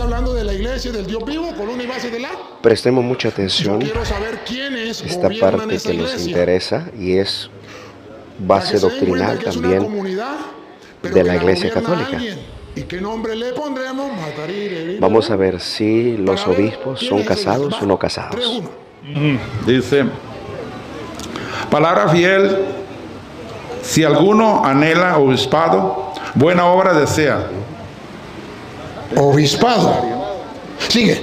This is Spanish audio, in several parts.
hablando de la iglesia del Dios vivo, columna y base de la. Prestemos mucha atención. Yo quiero saber quiénes esta gobiernan parte esa que nos iglesia. interesa y es base doctrinal también de la Iglesia Católica. ¿Y qué nombre le pondremos? Vamos a ver si los obispos son casados o no casados. Dice, palabra fiel, si alguno anhela obispado, buena obra desea. Obispado. Sigue.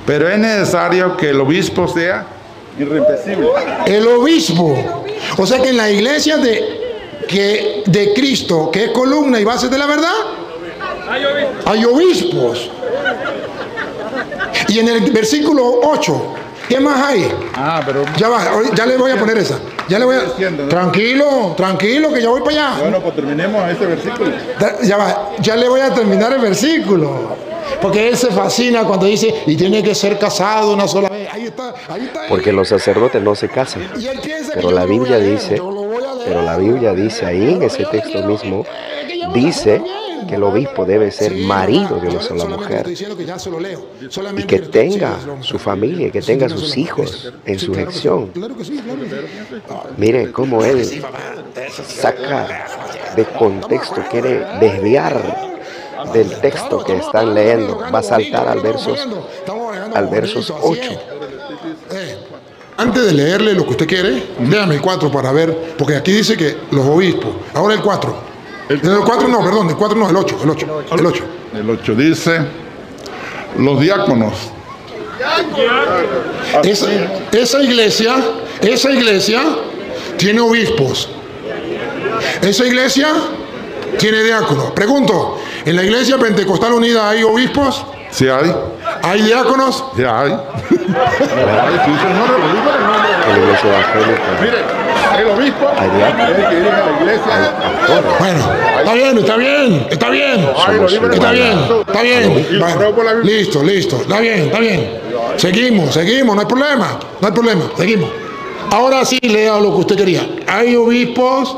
Pero es necesario que el obispo sea irrepresible. El obispo. O sea que en la iglesia de Cristo, que es columna y base de la verdad, hay obispos. Y en el versículo 8, ¿qué más hay? Pero ya le voy a poner esa. Tranquilo, que ya voy para allá. Bueno, pues terminemos ese versículo. Ya le voy a terminar el versículo. Porque él se fascina cuando dice, y tiene que ser casado una sola vez. Ahí está. Porque los sacerdotes no se casan. Pero la Biblia dice, ahí en ese texto mismo, dice que el obispo debe ser marido de una sola mujer y que tenga su familia, que tenga sus hijos en sujeción. Mire cómo él saca de contexto, quiere desviar del texto que están leyendo, va a saltar al versos 8. Antes de leerle lo que usted quiere, léame el 4 para ver, porque aquí dice que los obispos. Ahora el 4. El 4 no, perdón, el 4 no, el 8. El 8 dice, los diáconos. Esa iglesia tiene obispos. Esa iglesia tiene diáconos. Pregunto, ¿en la iglesia Pentecostal Unida hay obispos? Sí hay. ¿Hay diáconos? Sí hay. En la iglesia evangélica. Mire, el obispo hay diáconos. es el que dirige la iglesia. Bueno, está bien. Bueno, listo, está bien. Seguimos, no hay problema, seguimos. Ahora sí lea lo que usted quería. Hay obispos,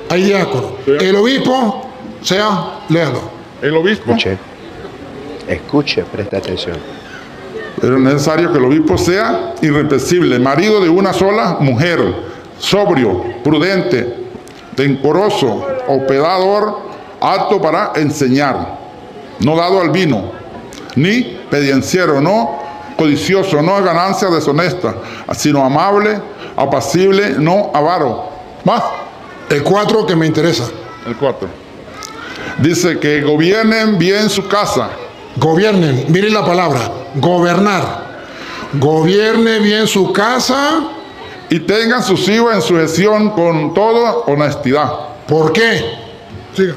hay diáconos. El obispo, léalo. El obispo. Escuche, presta atención. Pero es necesario que el obispo sea irrepresible, marido de una sola mujer, sobrio, prudente, decoroso, hospedador, apto para enseñar, no dado al vino, ni pendenciero, no codicioso, no ganancia deshonesta, sino amable, apacible, no avaro. ¿Más? El 4 que me interesa. El 4. Dice que gobiernen bien su casa. Gobiernen, miren la palabra, gobernar. Gobierne bien su casa. Y tengan sus hijos en sujeción con toda honestidad. ¿Por qué? Siga.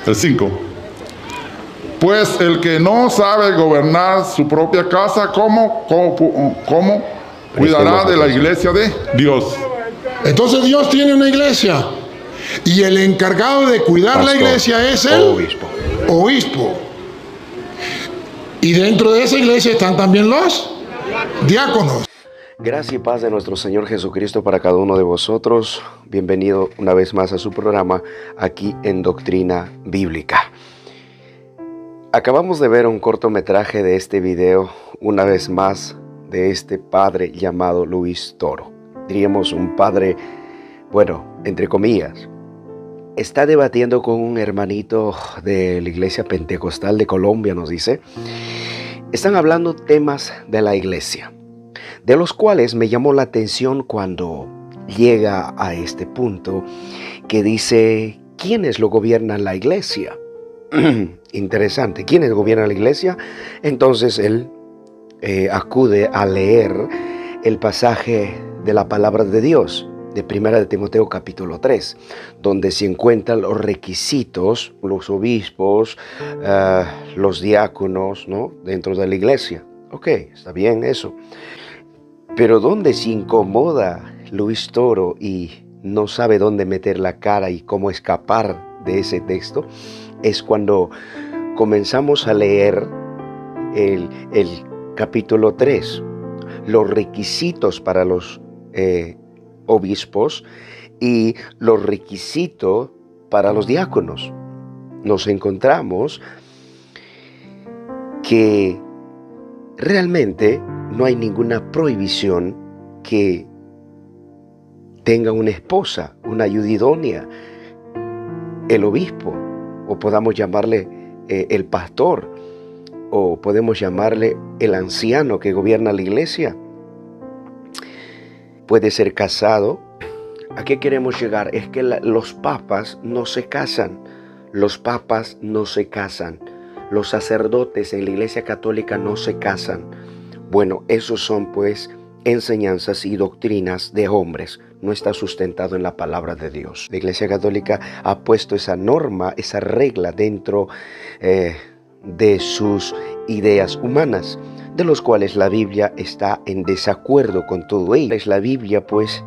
El 5. Pues el que no sabe gobernar su propia casa, ¿cómo cuidará de la iglesia de Dios? Entonces Dios tiene una iglesia. Y el encargado de cuidar la iglesia es el obispo. Y dentro de esa iglesia están también los diáconos. Gracia y paz de nuestro Señor Jesucristo para cada uno de vosotros. Bienvenido una vez más a su programa aquí en Doctrina Bíblica. Acabamos de ver un cortometraje de este video, una vez más, de este padre llamado Luis Toro. Diríamos un padre, bueno, entre comillas. Está debatiendo con un hermanito de la iglesia pentecostal de Colombia, nos dice. Están hablando temas de la iglesia, de los cuales me llamó la atención cuando llega a este punto que dice, ¿quiénes lo gobiernan la iglesia? Interesante, ¿quiénes gobiernan la iglesia? Entonces él acude a leer el pasaje de la palabra de Dios, de 1 de Timoteo capítulo 3, donde se encuentran los requisitos, los obispos, los diáconos, ¿no?, dentro de la iglesia. Ok, está bien eso. Pero donde se incomoda Luis Toro y no sabe dónde meter la cara y cómo escapar de ese texto, es cuando comenzamos a leer el capítulo 3, los requisitos para los obispos y los requisitos para los diáconos. Nos encontramos que realmente no hay ninguna prohibición que tenga una esposa, una ayuda idónea, el obispo, o podamos llamarle el pastor, o podemos llamarle el anciano que gobierna la iglesia. Puede ser casado. ¿A qué queremos llegar? Es que los papas no se casan. Los papas no se casan. Los sacerdotes en la Iglesia Católica no se casan. Bueno, esos son pues enseñanzas y doctrinas de hombres. No está sustentado en la palabra de Dios. La Iglesia Católica ha puesto esa norma, esa regla dentro de sus ideas humanas, de los cuales la Biblia está en desacuerdo con todo ello. La Biblia pues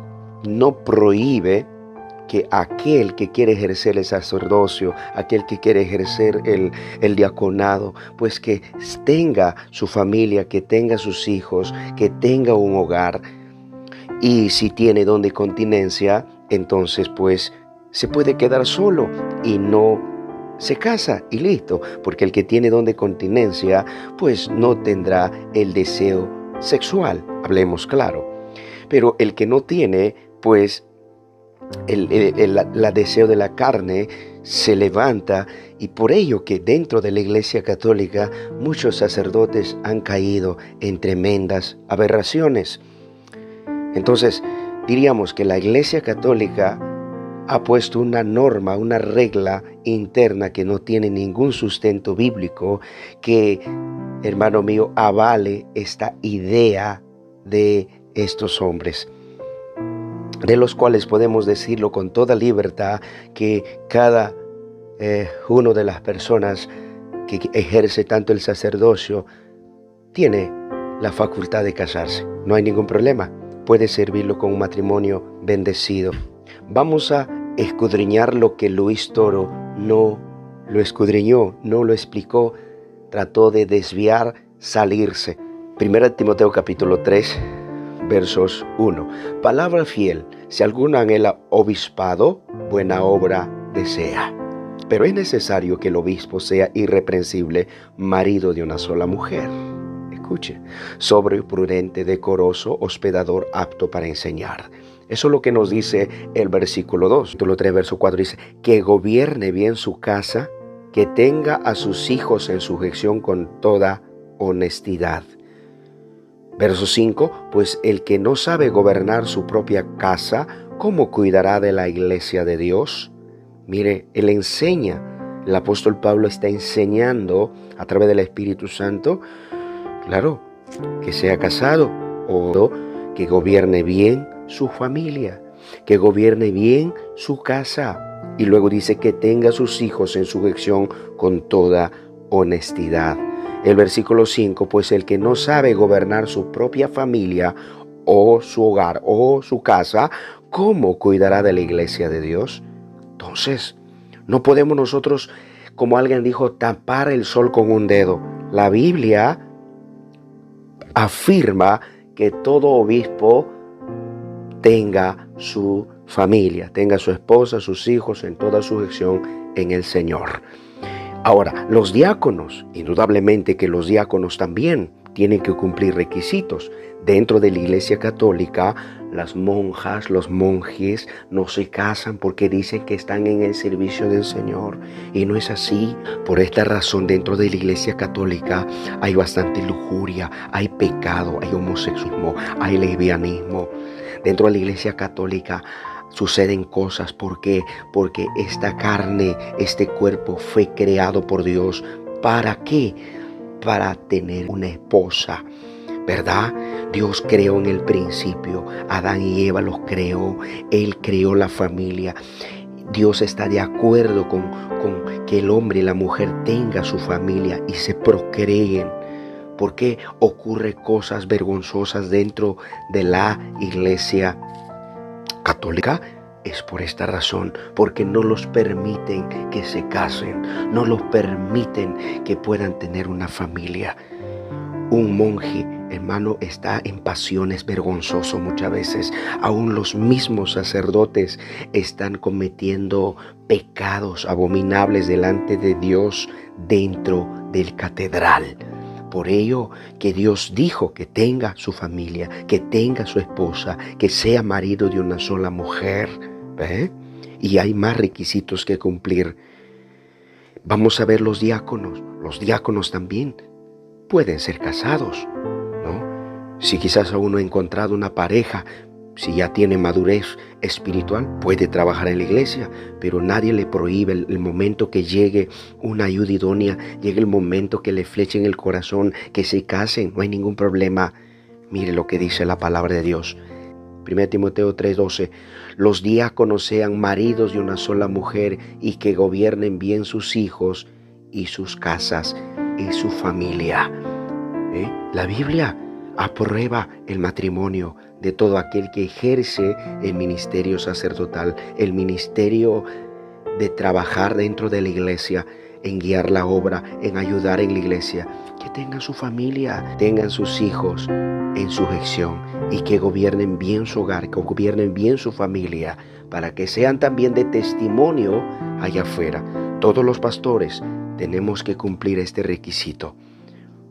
no prohíbe que aquel que quiere ejercer el sacerdocio, aquel que quiere ejercer el diaconado, pues que tenga su familia, que tenga sus hijos, que tenga un hogar. Y si tiene don de continencia, entonces pues se puede quedar solo y no se casa y listo, porque el que tiene don de continencia pues no tendrá el deseo sexual, hablemos claro. Pero el que no tiene, pues el deseo de la carne se levanta, y por ello que dentro de la Iglesia Católica muchos sacerdotes han caído en tremendas aberraciones. Entonces diríamos que la Iglesia Católica ha puesto una norma, una regla interna que no tiene ningún sustento bíblico, que, hermano mío, avale esta idea de estos hombres, de los cuales podemos decirlo con toda libertad que cada una de las personas que ejerce tanto el sacerdocio tiene la facultad de casarse. No hay ningún problema, puede servirlo con un matrimonio bendecido. Vamos a escudriñar lo que Luis Toro no lo escudriñó, no lo explicó, trató de desviar, salirse. 1 Timoteo capítulo 3, versos 1. Palabra fiel, si alguno anhela obispado, buena obra desea. Pero es necesario que el obispo sea irreprensible, marido de una sola mujer. Escuche, sobrio, prudente, decoroso, hospedador, apto para enseñar. Eso es lo que nos dice el versículo 2. Capítulo 3, verso 4 dice, que gobierne bien su casa, que tenga a sus hijos en sujeción con toda honestidad. Verso 5, pues el que no sabe gobernar su propia casa, ¿cómo cuidará de la iglesia de Dios? Mire, él enseña, el apóstol Pablo está enseñando a través del Espíritu Santo, claro, que sea casado o que gobierne bien su familia, que gobierne bien su casa. Y luego dice que tenga a sus hijos en sujeción con toda honestidad. El versículo 5, pues el que no sabe gobernar su propia familia o su hogar o su casa, ¿cómo cuidará de la iglesia de Dios? Entonces, no podemos nosotros, como alguien dijo, tapar el sol con un dedo. La Biblia afirma que todo obispo tenga su familia, tenga su esposa, sus hijos en toda sujeción en el Señor. Ahora, los diáconos, indudablemente que los diáconos también tienen que cumplir requisitos. Dentro de la Iglesia Católica, las monjas, los monjes no se casan porque dicen que están en el servicio del Señor. Y no es así. Por esta razón, dentro de la Iglesia Católica hay bastante lujuria, hay pecado, hay homosexualismo, hay lesbianismo. Dentro de la Iglesia Católica suceden cosas. ¿Por qué? Porque esta carne, este cuerpo fue creado por Dios. ¿Para qué? Para tener una esposa, ¿verdad? Dios creó en el principio, Adán y Eva los creó, Él creó la familia. Dios está de acuerdo con que el hombre y la mujer tengan su familia y se procreen. ¿Por qué ocurren cosas vergonzosas dentro de la Iglesia Católica? Es por esta razón, porque no los permiten que se casen, no los permiten que puedan tener una familia. Un monje, hermano, está en pasiones vergonzosas muchas veces. Aún los mismos sacerdotes están cometiendo pecados abominables delante de Dios dentro del catedral. Por ello que Dios dijo que tenga su familia, que tenga su esposa, que sea marido de una sola mujer. ¿Ve? Y hay más requisitos que cumplir. Vamos a ver los diáconos. Los diáconos también pueden ser casados, ¿no? Si quizás aún no ha encontrado una pareja, si ya tiene madurez espiritual, puede trabajar en la iglesia, pero nadie le prohíbe el momento que llegue una ayuda idónea, llegue el momento que le flechen el corazón, que se casen, no hay ningún problema. Mire lo que dice la palabra de Dios. 1 Timoteo 3:12, los diáconos sean maridos de una sola mujer y que gobiernen bien sus hijos y sus casas y su familia. La Biblia aprueba el matrimonio de todo aquel que ejerce el ministerio sacerdotal, el ministerio de trabajar dentro de la iglesia, en guiar la obra, en ayudar en la iglesia. Que tengan su familia, tengan sus hijos en sujeción y que gobiernen bien su hogar, que gobiernen bien su familia, para que sean también de testimonio allá afuera. Todos los pastores tenemos que cumplir este requisito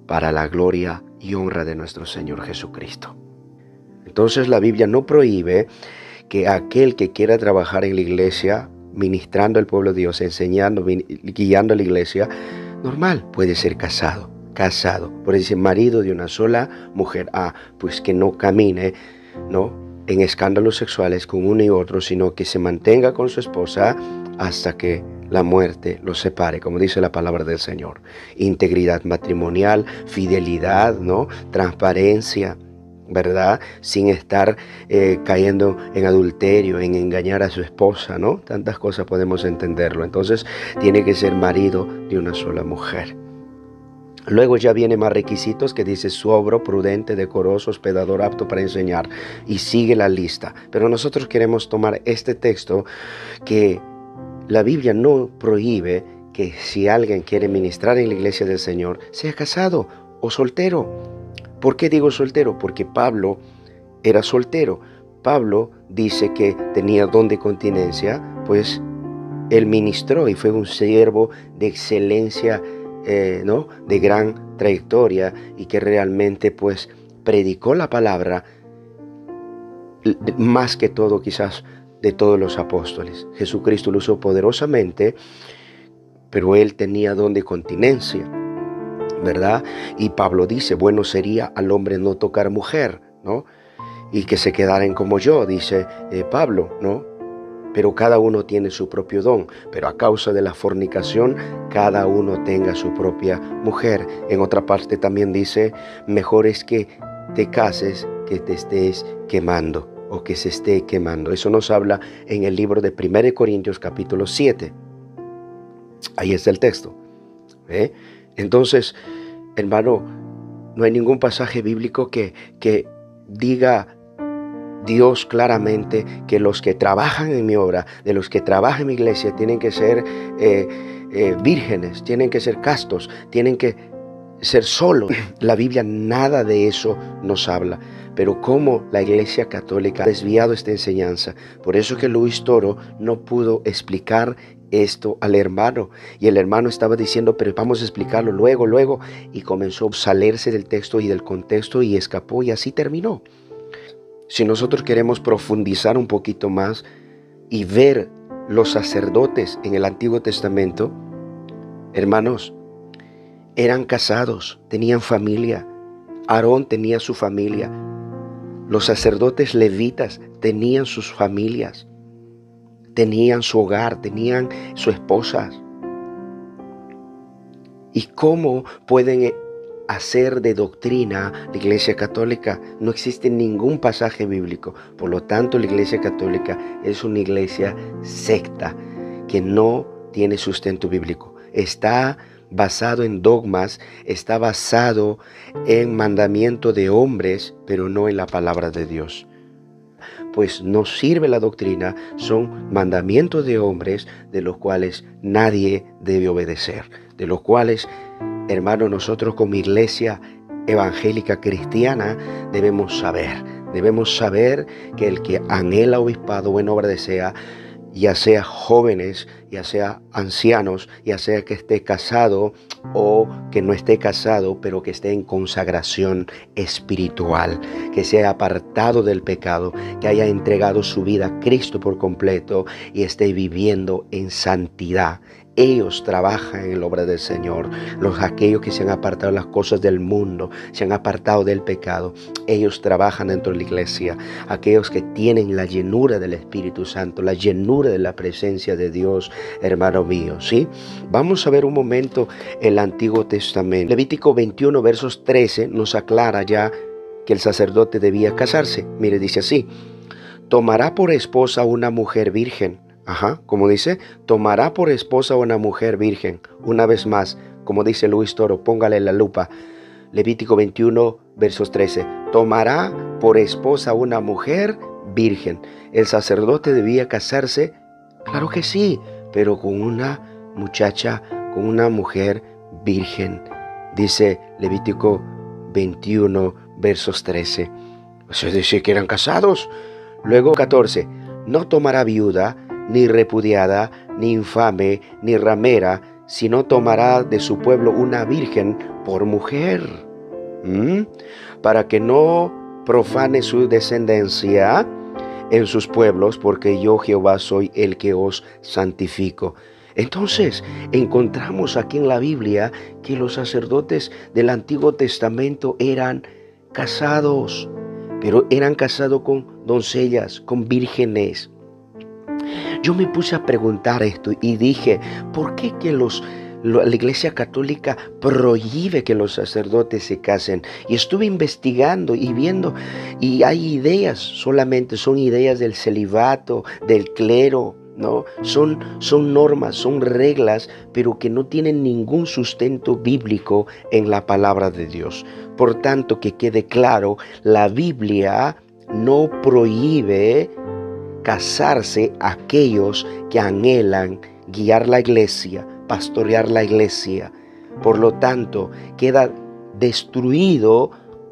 para la gloria y honra de nuestro Señor Jesucristo. Entonces la Biblia no prohíbe que aquel que quiera trabajar en la iglesia, ministrando al pueblo de Dios, enseñando, guiando a la iglesia, normal, puede ser casado. Por ese marido de una sola mujer. Pues que no camine, ¿no?, en escándalos sexuales con uno y otro, sino que se mantenga con su esposa hasta que la muerte los separe, como dice la palabra del Señor. Integridad matrimonial, fidelidad, ¿no?, transparencia, ¿verdad? Sin estar cayendo en adulterio, en engañar a su esposa, ¿no? Tantas cosas podemos entenderlo. Entonces tiene que ser marido de una sola mujer. Luego ya vienen más requisitos que dice sobrio, prudente, decoroso, hospedador, apto para enseñar, y sigue la lista. Pero nosotros queremos tomar este texto que la Biblia no prohíbe que si alguien quiere ministrar en la iglesia del Señor, sea casado o soltero. ¿Por qué digo soltero? Porque Pablo era soltero. Pablo dice que tenía don de continencia, pues él ministró y fue un siervo de excelencia, ¿no?, de gran trayectoria, y que realmente pues predicó la palabra más que todo quizás de todos los apóstoles. Jesucristo lo usó poderosamente, pero él tenía don de continencia, ¿verdad? Y Pablo dice, bueno sería al hombre no tocar mujer, ¿no?, y que se quedaran como yo, dice Pablo, ¿no? Pero cada uno tiene su propio don, pero a causa de la fornicación, cada uno tenga su propia mujer. En otra parte también dice, mejor es que te cases que te estés quemando, o que se esté quemando. Eso nos habla en el libro de 1 Corintios capítulo 7. Ahí está el texto. Entonces, hermano, no hay ningún pasaje bíblico que diga Dios claramente que los que trabajan en mi obra, de los que trabajan en mi iglesia, tienen que ser vírgenes, tienen que ser castos, tienen que ser solos. La Biblia nada de eso nos habla. Pero como la Iglesia Católica ha desviado esta enseñanza, por eso que Luis Toro no pudo explicar esto al hermano, y el hermano estaba diciendo, pero vamos a explicarlo luego, y comenzó a salirse del texto y del contexto y escapó, y así terminó. Si nosotros queremos profundizar un poquito más y ver los sacerdotes en el Antiguo Testamento, hermanos, eran casados, tenían familia. Aarón tenía su familia. Los sacerdotes levitas tenían sus familias, tenían su hogar, tenían sus esposas. ¿Y cómo pueden hacer de doctrina la Iglesia Católica? No existe ningún pasaje bíblico. Por lo tanto, la Iglesia Católica es una iglesia secta que no tiene sustento bíblico. Está basado en dogmas, está basado en mandamiento de hombres, pero no en la palabra de Dios. Pues no sirve la doctrina, son mandamientos de hombres de los cuales nadie debe obedecer, de los cuales, hermano, nosotros como iglesia evangélica cristiana debemos saber que el que anhela obispado, buena obra desea, ya sea jóvenes, ya sea ancianos, ya sea que esté casado o que no esté casado, pero que esté en consagración espiritual, que se haya apartado del pecado, que haya entregado su vida a Cristo por completo y esté viviendo en santidad. Ellos trabajan en la obra del Señor. Aquellos que se han apartado de las cosas del mundo, se han apartado del pecado, ellos trabajan dentro de la iglesia. Aquellos que tienen la llenura del Espíritu Santo, la llenura de la presencia de Dios, hermano mío, ¿sí? Vamos a ver un momento el Antiguo Testamento. Levítico 21, versos 13, nos aclara ya que el sacerdote debía casarse. Mire, dice así: tomará por esposa una mujer virgen. Como dice, tomará por esposa a una mujer virgen. Una vez más, como dice Luis Toro, póngale la lupa. Levítico 21, versos 13. Tomará por esposa a una mujer virgen. ¿El sacerdote debía casarse? Claro que sí, pero con una muchacha, con una mujer virgen. Dice Levítico 21, versos 13. Eso dice que eran casados. Luego 14. No tomará viuda, ni repudiada, ni infame, ni ramera, sino tomará de su pueblo una virgen por mujer, para que no profane su descendencia en sus pueblos, porque yo Jehová soy el que os santifico. Entonces, encontramos aquí en la Biblia que los sacerdotes del Antiguo Testamento eran casados, pero eran casados con doncellas, con vírgenes. Yo me puse a preguntar esto y dije, ¿por qué que la Iglesia Católica prohíbe que los sacerdotes se casen? Y estuve investigando y viendo, y hay ideas, solamente son ideas del celibato, del clero, ¿no? Son normas, son reglas, pero que no tienen ningún sustento bíblico en la palabra de Dios. Por tanto, que quede claro, la Biblia no prohíbe casarse a aquellos que anhelan guiar la iglesia, pastorear la iglesia. Por lo tanto, queda destruido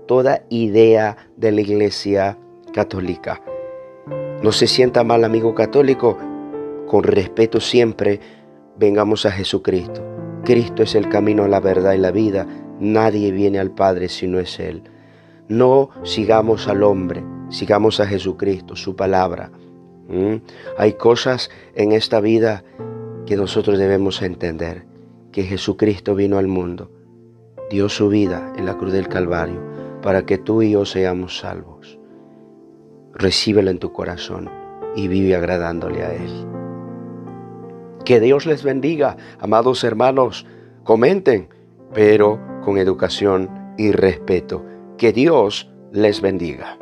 toda idea de la Iglesia Católica. No se sienta mal, amigo católico. Con respeto siempre, vengamos a Jesucristo. Cristo es el camino, la verdad y la vida. Nadie viene al Padre si no es Él. No sigamos al hombre, sigamos a Jesucristo, su palabra. Hay cosas en esta vida que nosotros debemos entender, que Jesucristo vino al mundo, dio su vida en la cruz del Calvario para que tú y yo seamos salvos. Recíbelo en tu corazón y vive agradándole a Él. Que Dios les bendiga, amados hermanos. Comenten, pero con educación y respeto. Que Dios les bendiga.